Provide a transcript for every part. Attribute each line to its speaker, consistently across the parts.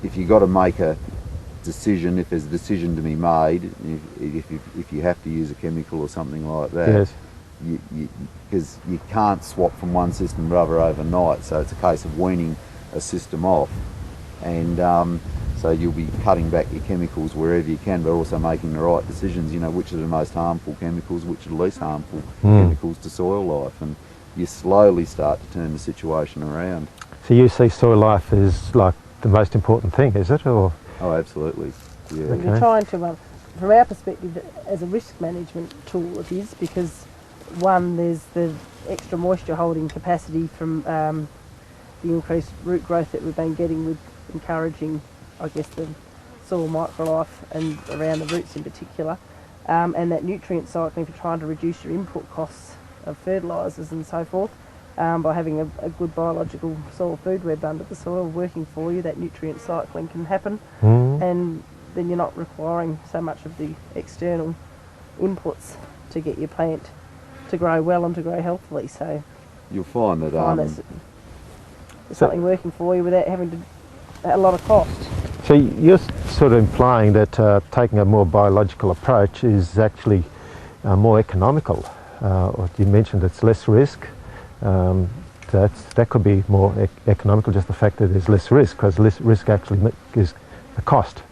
Speaker 1: if you got to make a decision, if there's a decision to be made, if you have to use a chemical or something like that,
Speaker 2: Yes.
Speaker 1: because you can't swap from one system to another overnight, so it's a case of weaning a system off, and so you'll be cutting back your chemicals wherever you can, but also making the right decisions, you know, which are the most harmful chemicals, which are the least harmful chemicals to soil life, and you slowly start to turn the situation around.
Speaker 2: So you see soil life as like the most important thing, is it? Or
Speaker 1: Oh, absolutely. Yeah.
Speaker 2: Okay.
Speaker 3: We're trying to, from our perspective, as a risk management tool it is, because one, there's the extra moisture holding capacity from the increased root growth that we've been getting with encouraging, I guess, the soil microlife and around the roots in particular, and that nutrient cycling for trying to reduce your input costs of fertilisers and so forth. By having a good biological soil food web under the soil working for you, that nutrient cycling can happen, and then you're not requiring so much of the external inputs to get your plant to grow well and to grow healthily. So
Speaker 1: You'll find that
Speaker 3: there's something working for you without having to a lot of cost.
Speaker 2: so you're sort of implying that taking a more biological approach is actually more economical, or you mentioned it's less risk. That could be more economical, just the fact that there's less risk, because less risk actually is the cost.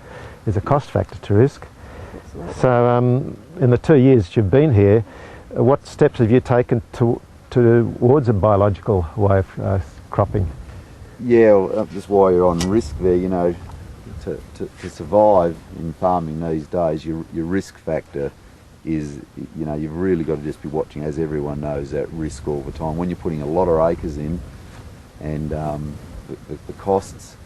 Speaker 2: There's a cost factor to risk.
Speaker 3: Absolutely.
Speaker 2: So in the 2 years you've been here, what steps have you taken towards a biological way of cropping?
Speaker 1: Yeah, well, just while you're on risk there, you know, to survive in farming these days, your risk factor is, you know, you've really got to just be watching, as everyone knows, that risk all the time. When you're putting a lot of acres in, and the costs,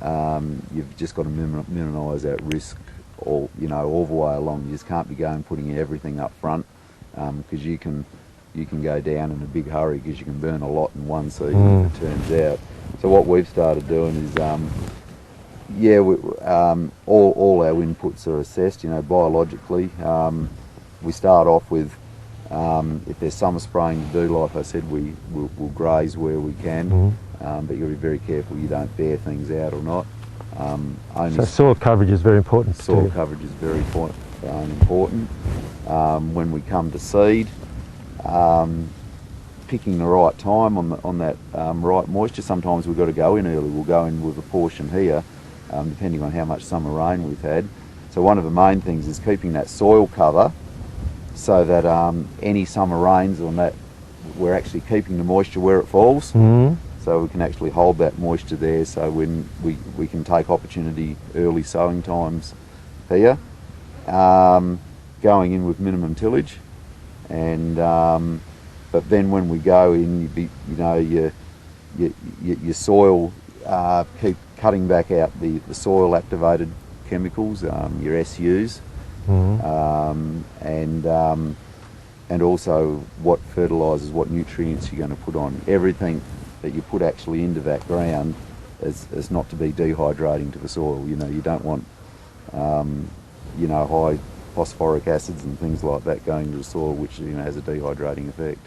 Speaker 1: you've just got to minimise that risk all the way along. You just can't be going putting everything up front, because you can go down in a big hurry, because you can burn a lot in one season, if it turns out. So what we've started doing is, all our inputs are assessed, you know, biologically. We start off with, if there's summer spraying to do, like I said, we'll graze where we can, but you've got to be very careful you don't bare things out or not.
Speaker 2: So soil coverage is very important.
Speaker 1: Soil coverage is very important. When we come to seed, picking the right time on that right moisture. Sometimes we've got to go in early. We'll go in with a portion here, depending on how much summer rain we've had. So one of the main things is keeping that soil cover, so that any summer rains on that, we're actually keeping the moisture where it falls. So we can actually hold that moisture there, so when we can take opportunity early sowing times here, going in with minimum tillage, and but then when we go in, your soil, keep cutting back out the soil activated chemicals, your SUs, and also what fertilisers, what nutrients you're going to put on. Everything that you put actually into that ground is not to be dehydrating to the soil. You know, you don't want high phosphoric acids and things like that going to the soil, which has a dehydrating effect.